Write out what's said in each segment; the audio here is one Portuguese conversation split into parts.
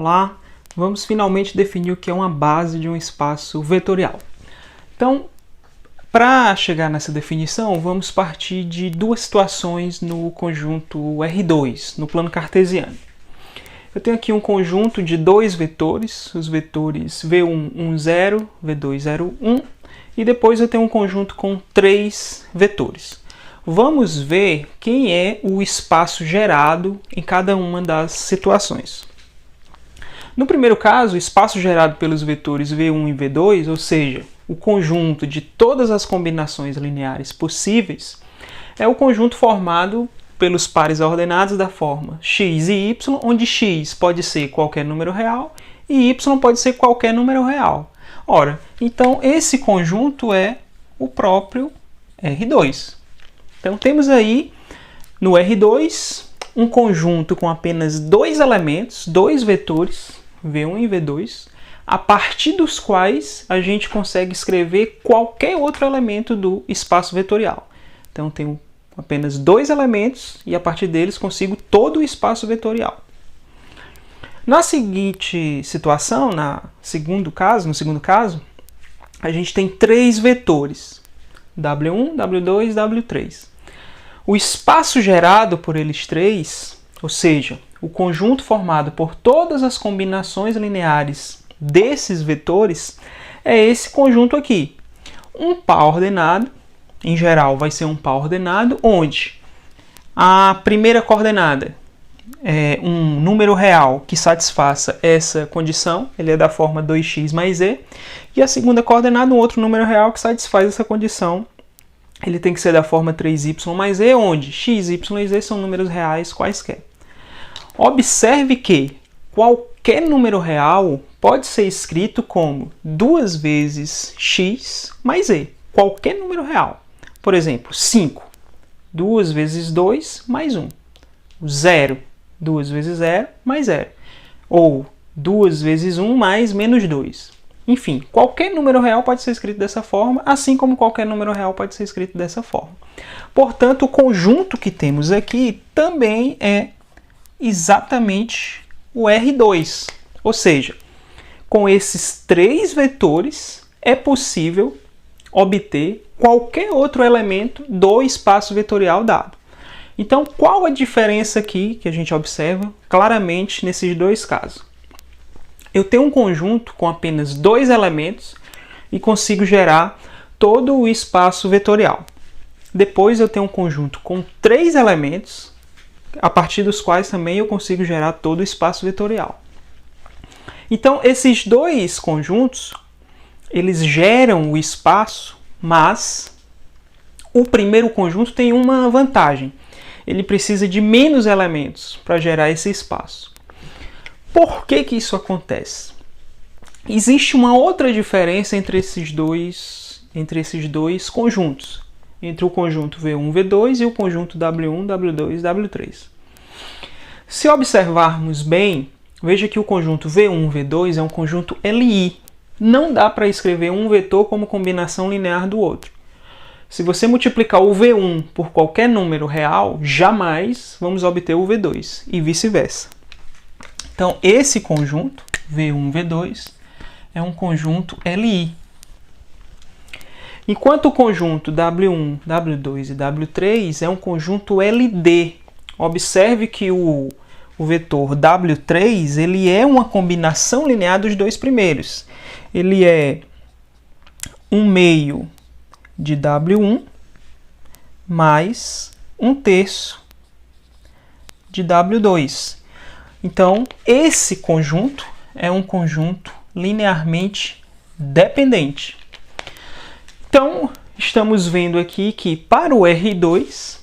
Olá, vamos finalmente definir o que é uma base de um espaço vetorial. Então, para chegar nessa definição, vamos partir de duas situações no conjunto R2, no plano cartesiano. Eu tenho aqui um conjunto de dois vetores, os vetores V1, 0, V2, 0, 1, e depois eu tenho um conjunto com três vetores. Vamos ver quem é o espaço gerado em cada uma das situações. No primeiro caso, o espaço gerado pelos vetores V1 e V2, ou seja, o conjunto de todas as combinações lineares possíveis, é o conjunto formado pelos pares ordenados da forma x e y, onde x pode ser qualquer número real e y pode ser qualquer número real. Ora, então esse conjunto é o próprio R2. Então temos aí no R2 um conjunto com apenas dois elementos, dois vetores, V1 e V2, a partir dos quais a gente consegue escrever qualquer outro elemento do espaço vetorial. Então tenho apenas dois elementos e a partir deles consigo todo o espaço vetorial. Na seguinte situação, no segundo caso, a gente tem três vetores, W1, W2 e W3. O espaço gerado por eles três, ou seja, o conjunto formado por todas as combinações lineares desses vetores, é esse conjunto aqui. Um par ordenado, em geral vai ser um par ordenado, onde a primeira coordenada é um número real que satisfaça essa condição, ele é da forma 2x mais e, e a segunda coordenada um outro número real que satisfaz essa condição, ele tem que ser da forma 3y mais e, onde x, y e z são números reais quaisquer. Observe que qualquer número real pode ser escrito como 2 vezes x mais e, qualquer número real. Por exemplo, 5, 2 vezes 2 mais 1. 0, 2 vezes 0 mais 0. Ou 2 vezes 1 mais menos 2. Enfim, qualquer número real pode ser escrito dessa forma, assim como qualquer número real pode ser escrito dessa forma. Portanto, o conjunto que temos aqui também é exatamente o R2. Ou seja, com esses três vetores é possível obter qualquer outro elemento do espaço vetorial dado. Então, qual a diferença aqui que a gente observa claramente nesses dois casos? Eu tenho um conjunto com apenas dois elementos e consigo gerar todo o espaço vetorial. Depois eu tenho um conjunto com três elementos, a partir dos quais também eu consigo gerar todo o espaço vetorial. Então, esses dois conjuntos, eles geram o espaço, mas o primeiro conjunto tem uma vantagem. Ele precisa de menos elementos para gerar esse espaço. Por que que isso acontece? Existe uma outra diferença entre esses dois conjuntos, entre o conjunto V1, V2 e o conjunto W1, W2 e W3. Se observarmos bem, veja que o conjunto V1, V2 é um conjunto LI. Não dá para escrever um vetor como combinação linear do outro. Se você multiplicar o V1 por qualquer número real, jamais vamos obter o V2 e vice-versa. Então, esse conjunto, V1, V2, é um conjunto LI. Enquanto o conjunto W1, W2 e W3 é um conjunto LD. Observe que o vetor W3 ele é uma combinação linear dos dois primeiros. Ele é 1/2 de W1 mais 1/3 de W2. Então, esse conjunto é um conjunto linearmente dependente. Então, estamos vendo aqui que para o R2,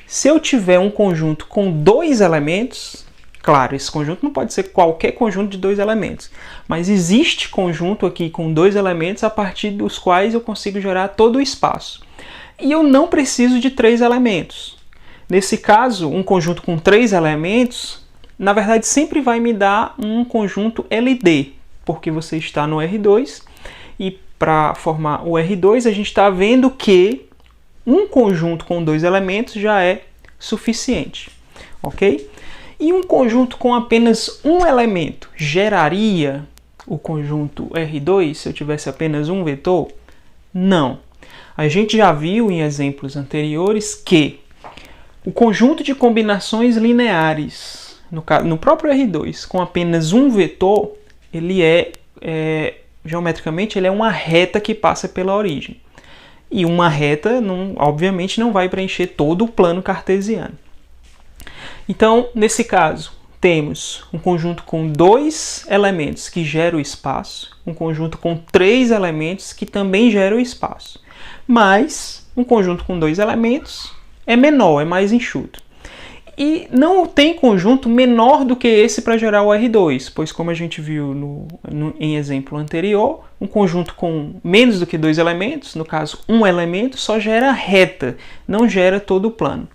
se eu tiver um conjunto com dois elementos, claro, esse conjunto não pode ser qualquer conjunto de dois elementos, mas existe conjunto aqui com dois elementos a partir dos quais eu consigo gerar todo o espaço. E eu não preciso de três elementos. Nesse caso, um conjunto com três elementos, na verdade, sempre vai me dar um conjunto LD, porque você está no R2 e para formar o R2 a gente está vendo que um conjunto com dois elementos já é suficiente, ok? E um conjunto com apenas um elemento geraria o conjunto R2 se eu tivesse apenas um vetor? Não. A gente já viu em exemplos anteriores que o conjunto de combinações lineares, no próprio R2, com apenas um vetor, ele geometricamente ele é uma reta que passa pela origem. E uma reta, obviamente, não vai preencher todo o plano cartesiano. Então, nesse caso, temos um conjunto com 2 elementos que gera o espaço, um conjunto com 3 elementos que também gera o espaço. Mas um conjunto com 2 elementos é menor, é mais enxuto. E não tem conjunto menor do que esse para gerar o R2, pois como a gente viu em exemplo anterior, um conjunto com menos do que 2 elementos, no caso um elemento, só gera reta, não gera todo o plano.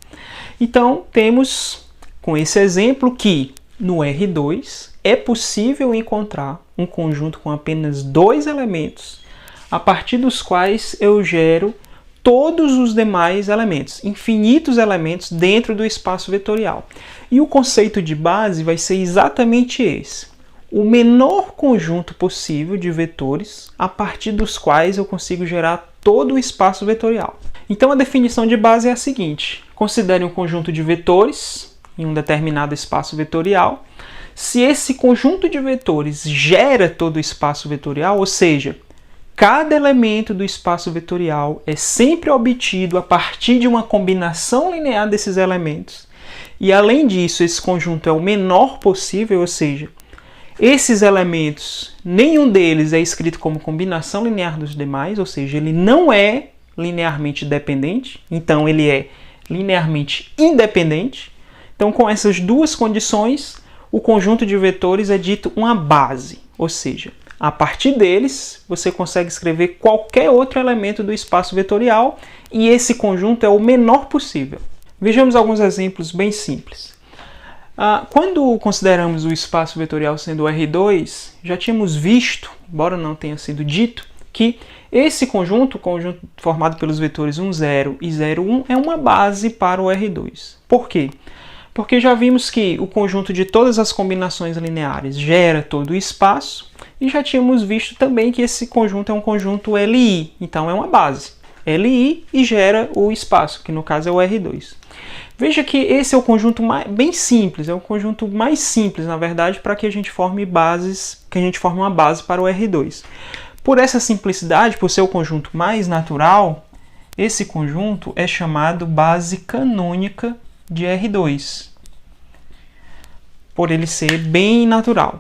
Então temos com esse exemplo que no R2 é possível encontrar um conjunto com apenas 2 elementos, a partir dos quais eu gero todos os demais elementos, infinitos elementos dentro do espaço vetorial. E o conceito de base vai ser exatamente esse: o menor conjunto possível de vetores a partir dos quais eu consigo gerar todo o espaço vetorial. Então a definição de base é a seguinte: considere um conjunto de vetores em um determinado espaço vetorial. Se esse conjunto de vetores gera todo o espaço vetorial, ou seja, cada elemento do espaço vetorial é sempre obtido a partir de uma combinação linear desses elementos. E além disso, esse conjunto é o menor possível, ou seja, esses elementos, nenhum deles é escrito como combinação linear dos demais, ou seja, ele não é linearmente dependente, então ele é linearmente independente. Então, com essas duas condições, o conjunto de vetores é dito uma base, ou seja, a partir deles, você consegue escrever qualquer outro elemento do espaço vetorial e esse conjunto é o menor possível. Vejamos alguns exemplos bem simples. Quando consideramos o espaço vetorial sendo o R2, já tínhamos visto, embora não tenha sido dito, que esse conjunto formado pelos vetores 1, 0 e 0, 1, é uma base para o R2. Por quê? Porque já vimos que o conjunto de todas as combinações lineares gera todo o espaço, e já tínhamos visto também que esse conjunto é um conjunto LI, então é uma base. LI e gera o espaço, que no caso é o R2. Veja que esse é o conjunto bem simples, é o conjunto mais simples, na verdade, para que a gente forme uma base para o R2. Por essa simplicidade, por ser o conjunto mais natural, esse conjunto é chamado base canônica de R2, por ele ser bem natural.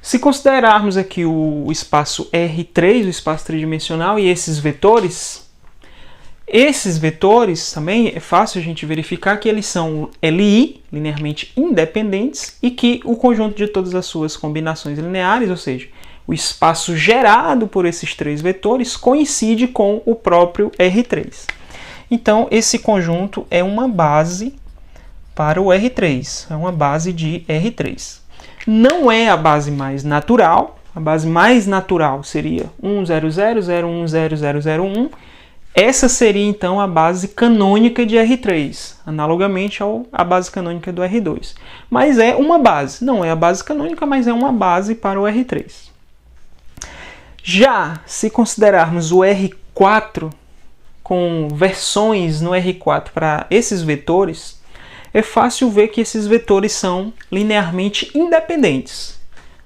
Se considerarmos aqui o espaço R3, o espaço tridimensional, e esses vetores também é fácil a gente verificar que eles são LI, linearmente independentes, e que o conjunto de todas as suas combinações lineares, ou seja, o espaço gerado por esses 3 vetores, coincide com o próprio R3. Então, esse conjunto é uma base para o R3, é uma base de R3. Não é a base mais natural, a base mais natural seria 1, 0, 0, 0, 1, 0, 0, 0, 1. Essa seria então a base canônica de R3, analogamente à base canônica do R2. Mas é uma base, não é a base canônica, mas é uma base para o R3. Já se considerarmos o R4 com versões no R4 para esses vetores, é fácil ver que esses vetores são linearmente independentes.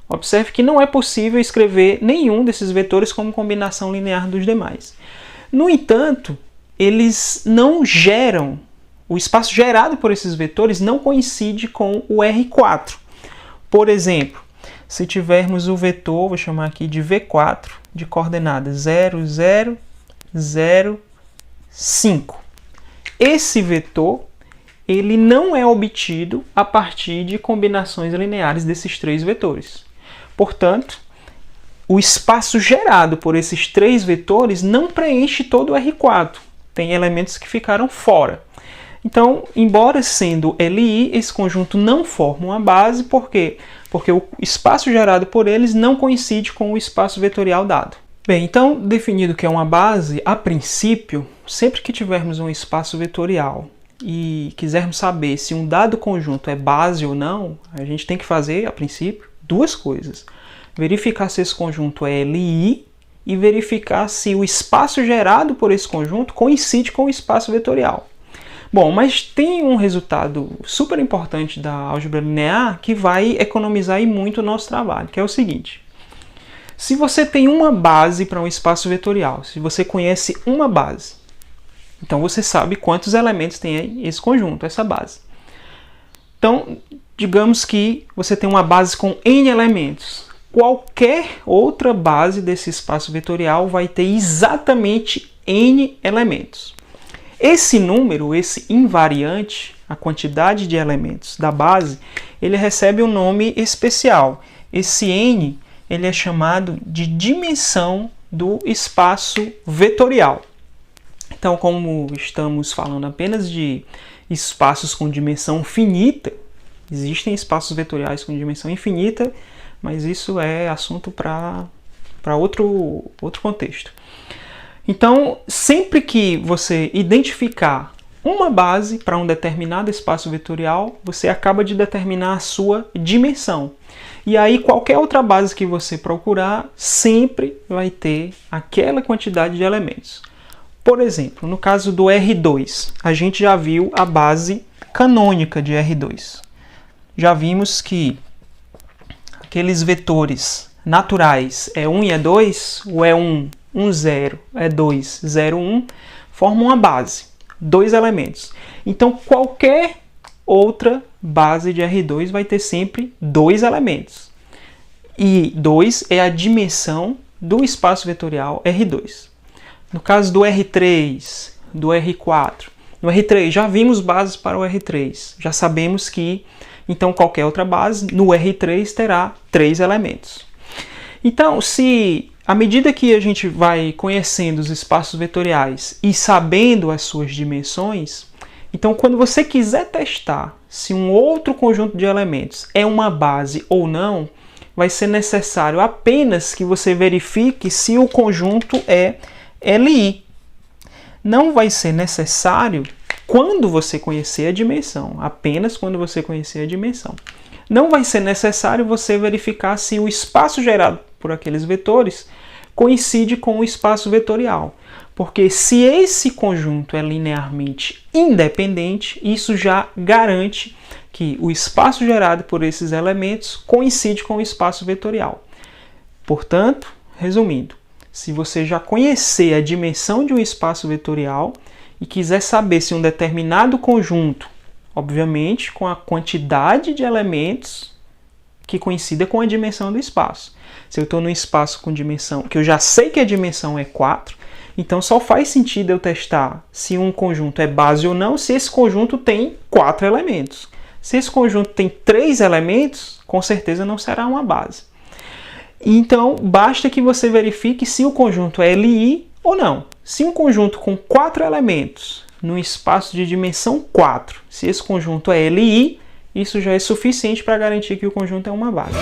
Observe que não é possível escrever nenhum desses vetores como combinação linear dos demais. No entanto, eles não geram, o espaço gerado por esses vetores não coincide com o R4. Por exemplo, se tivermos o vetor, vou chamar aqui de V4, de coordenadas 0, 0, 0, 5. Esse vetor ele não é obtido a partir de combinações lineares desses 3 vetores. Portanto, o espaço gerado por esses 3 vetores não preenche todo o R4. Tem elementos que ficaram fora. Então, embora sendo LI, esse conjunto não forma uma base. Por quê? Porque o espaço gerado por eles não coincide com o espaço vetorial dado. Bem, então, definido que é uma base, a princípio, sempre que tivermos um espaço vetorial e quisermos saber se um dado conjunto é base ou não, a gente tem que fazer, a princípio, duas coisas. Verificar se esse conjunto é LI e verificar se o espaço gerado por esse conjunto coincide com o espaço vetorial. Bom, mas tem um resultado super importante da álgebra linear que vai economizar aí muito o nosso trabalho, que é o seguinte. Se você tem uma base para um espaço vetorial, se você conhece uma base, então você sabe quantos elementos tem esse conjunto, essa base. Então, digamos que você tem uma base com n elementos. Qualquer outra base desse espaço vetorial vai ter exatamente n elementos. Esse número, esse invariante, a quantidade de elementos da base, ele recebe um nome especial. Esse n, ele é chamado de dimensão do espaço vetorial. Então, como estamos falando apenas de espaços com dimensão finita, existem espaços vetoriais com dimensão infinita, mas isso é assunto para outro contexto. Então, sempre que você identificar uma base para um determinado espaço vetorial, você acaba de determinar a sua dimensão. E aí, qualquer outra base que você procurar, sempre vai ter aquela quantidade de elementos. Por exemplo, no caso do R2, a gente já viu a base canônica de R2. Já vimos que aqueles vetores naturais E1 e E2, o E1, 1, 0, E2, 0, 1, formam uma base, dois elementos. Então, qualquer outra base de R2 vai ter sempre dois elementos. E 2 é a dimensão do espaço vetorial R2. No caso do R3, do R4, no R3 já vimos bases para o R3. Já sabemos que, então, qualquer outra base no R3 terá 3 elementos. Então, se à medida que a gente vai conhecendo os espaços vetoriais e sabendo as suas dimensões, então quando você quiser testar se um outro conjunto de elementos é uma base ou não, vai ser necessário apenas que você verifique se o conjunto é LI. Não vai ser necessário quando você conhecer a dimensão, apenas quando você conhecer a dimensão. Não vai ser necessário você verificar se o espaço gerado por aqueles vetores coincide com o espaço vetorial. Porque se esse conjunto é linearmente independente, isso já garante que o espaço gerado por esses elementos coincide com o espaço vetorial. Portanto, resumindo, se você já conhecer a dimensão de um espaço vetorial e quiser saber se um determinado conjunto, obviamente com a quantidade de elementos que coincida com a dimensão do espaço. Se eu estou num espaço com dimensão, que eu já sei que a dimensão é 4, então só faz sentido eu testar se um conjunto é base ou não, se esse conjunto tem 4 elementos. Se esse conjunto tem 3 elementos, com certeza não será uma base. Então, basta que você verifique se o conjunto é LI ou não. Se um conjunto com 4 elementos, num espaço de dimensão 4, se esse conjunto é LI, isso já é suficiente para garantir que o conjunto é uma base.